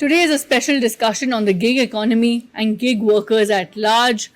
Today is a special discussion on the gig economy and gig workers at large.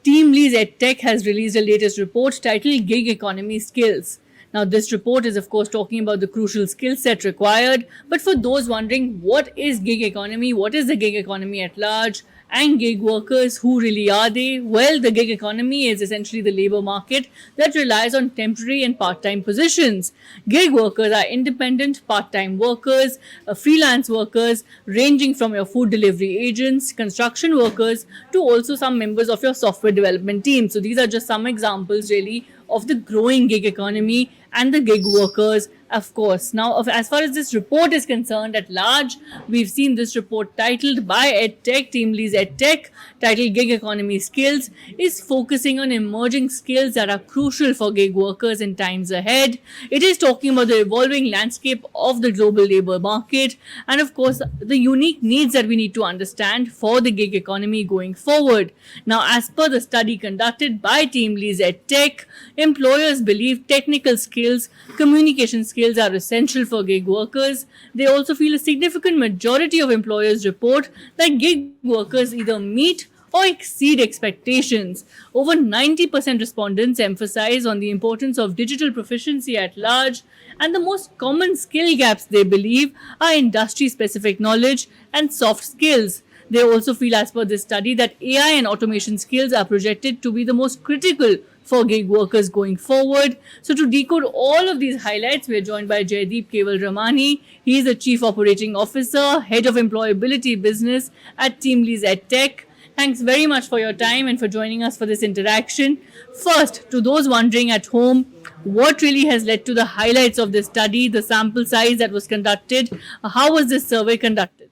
TeamLease EdTech has released a latest report titled Gig Economy Skills. Now, this report is, of course, talking about the crucial skill set required. But for those wondering what is gig economy, what is the gig economy at large, and gig workers, who really are they? Well, the gig economy is essentially the labor market that relies on temporary and part time positions. Gig workers are independent part time workers, freelance workers, ranging from your food delivery agents, construction workers, to also some members of your software development team. So, these are just some examples, really, of the growing gig economy and the gig workers, of course. Now, as far as this report is concerned at large, we've seen this report titled by EdTech, TeamLease EdTech, titled Gig Economy Skills, is focusing on emerging skills that are crucial for gig workers in times ahead. It is talking about the evolving landscape of the global labor market and, of course, the unique needs that we need to understand for the gig economy going forward. Now, as per the study conducted by TeamLease EdTech, employers believe technical skills, communication skills are essential for gig workers. They also feel a significant majority of employers report that gig workers either meet or exceed expectations. Over 90% respondents emphasize on the importance of digital proficiency at large, and the most common skill gaps they believe are industry-specific knowledge and soft skills. They also feel, as per this study, that AI and automation skills are projected to be the most critical for gig workers going forward. So, to decode all of these highlights, we are joined by Jaideep Kewalramani. He is the Chief Operating Officer, Head of Employability Business at TeamLease EdTech. Thanks very much for your time and for joining us for this interaction. First, to those wondering at home, what really has led to the highlights of this study, the sample size that was conducted? How was this survey conducted?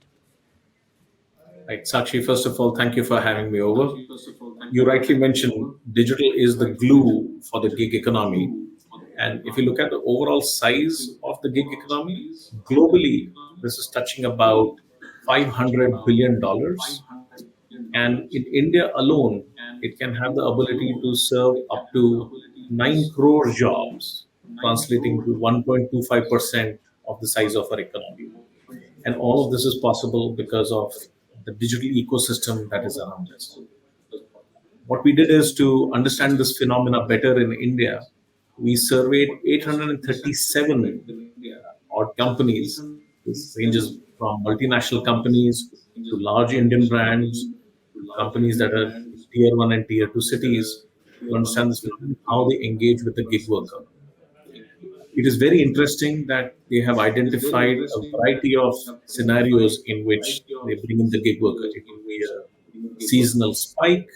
Right, Sakshi, first of all, thank you for having me over. You rightly mentioned digital is the glue for the gig economy. And if you look at the overall size of the gig economy, globally, this is touching about $500 billion. And in India alone, it can have the ability to serve up to 9 crore jobs, translating to 1.25% of the size of our economy. And all of this is possible because of the digital ecosystem that is around us. What we did is to understand this phenomena better in India. We surveyed 837 odd companies. This ranges from multinational companies to large Indian brands, to companies that are tier 1 and tier 2 cities, to understand this phenomenon, how they engage with the gig worker. It is very interesting that they have identified a variety of scenarios in which they bring in the gig worker. It could be a seasonal spike.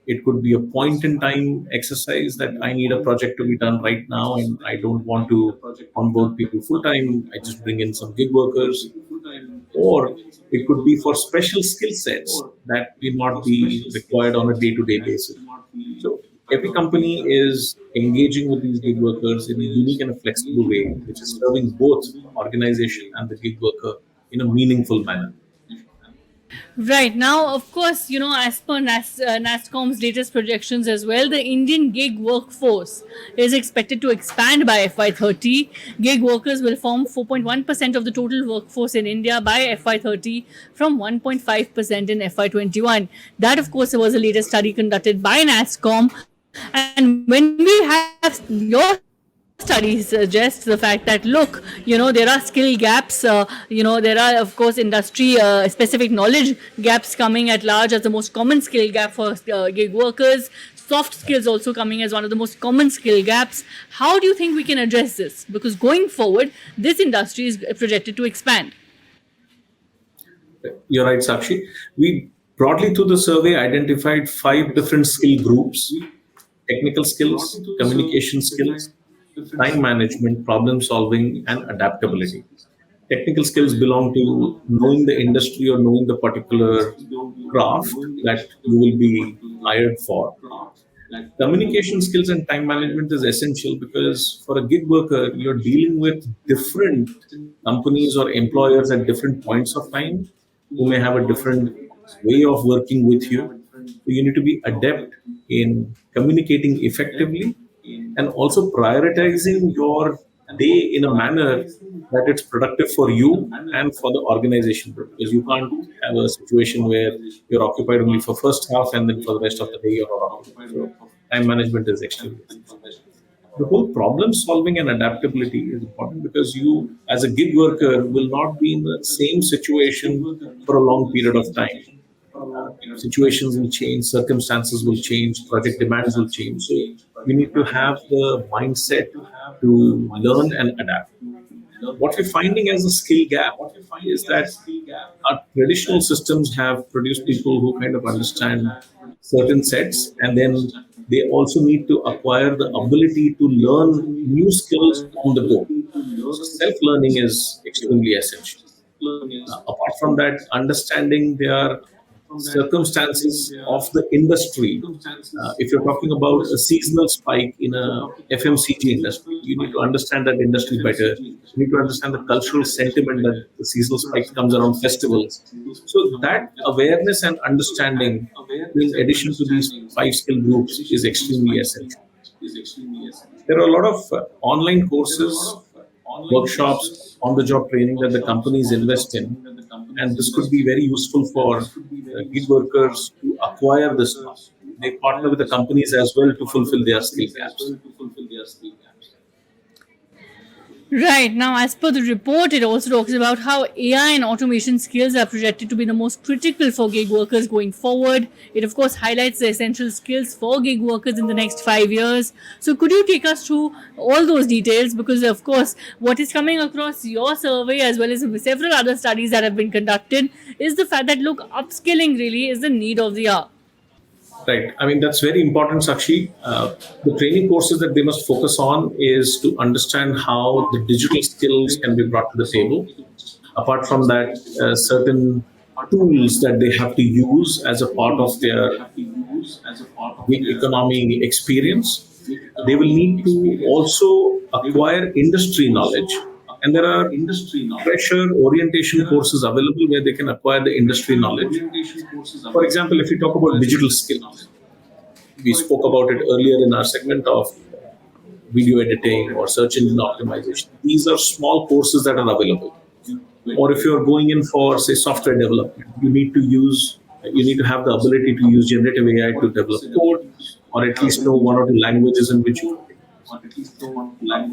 It could be a point in time exercise that I need a project to be done right now and I don't want to onboard people full time. I just bring in some gig workers. Or it could be for special skill sets that may not be required on a day-to-day basis. So every company is engaging with these gig workers in a unique and a flexible way, which is serving both the organization and the gig worker in a meaningful manner. Right. Now, of course, as per NASSCOM's latest projections as well, the Indian gig workforce is expected to expand by FY30. Gig workers will form 4.1% of the total workforce in India by FY30 from 1.5% in FY21. That, of course, was the latest study conducted by NASSCOM. And when we have your study suggests the fact that, look, there are skill gaps, there are, of course, industry specific knowledge gaps coming at large as the most common skill gap for gig workers. Soft skills also coming as one of the most common skill gaps. How do you think we can address this? Because going forward, this industry is projected to expand. You're right, Sakshi. We broadly through the survey identified 5 different skill groups: technical skills, communication skills, time management, problem solving, and adaptability. Technical skills belong to knowing the industry or knowing the particular craft that you will be hired for. Communication skills and time management is essential because for a gig worker, you're dealing with different companies or employers at different points of time who may have a different way of working with you. So you need to be adept in communicating effectively and also prioritizing your day in a manner that it's productive for you and for the organization, because you can't have a situation where you're occupied only for first half and then for the rest of the day you're not occupied. So time management is extremely essential. The whole problem solving and adaptability is important, because you as a gig worker will not be in the same situation for a long period of time. Situations will change, circumstances will change, project demands will change. So you need to have the mindset to learn and adapt. What we're finding as a skill gap is that our traditional systems have produced people who kind of understand certain sets, and then they also need to acquire the ability to learn new skills on the go. So self-learning is extremely essential. Apart from that, understanding their circumstances of the industry. If you're talking about a seasonal spike in a FMCG industry, you need to understand that industry better. You need to understand the cultural sentiment that the seasonal spike comes around festivals. So that awareness and understanding, in addition to these five skill groups, is extremely essential. There are a lot of online courses, workshops, on the job training that the companies invest in. And this could be very useful for gig workers to acquire this knowledge. They partner with the companies as well to fulfill their skill gaps. Right. Now, as per the report, it also talks about how AI and automation skills are projected to be the most critical for gig workers going forward. It, of course, highlights the essential skills for gig workers in the next 5 years. So, could you take us through all those details? Because, of course, what is coming across your survey, as well as several other studies that have been conducted, is the fact that, look, upskilling really is the need of the hour. Right. I mean, that's very important, Sakshi. The training courses that they must focus on is to understand how the digital skills can be brought to the table. Apart from that, certain tools that they have to use as a part of their gig economy experience. They will need to also acquire industry knowledge. And there are fresher orientation courses available where they can acquire the industry knowledge. For example, if you talk about digital skills, we spoke about it earlier in our segment of video editing or search engine optimization. These are small courses that are available. Or if you're going in for, say, software development, you need to have the ability to use generative AI to develop code, or at least know one or two languages in which you.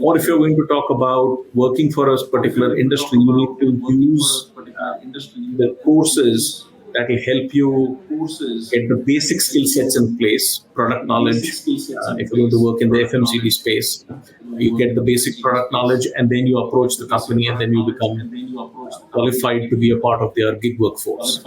Or if you're going to talk about working for a particular industry, you need to use the courses that will help you get the basic skill sets in place, product knowledge. If you're going to work in the FMCG space, you get the basic product knowledge, and then you approach the company, and then you become qualified to be a part of their gig workforce.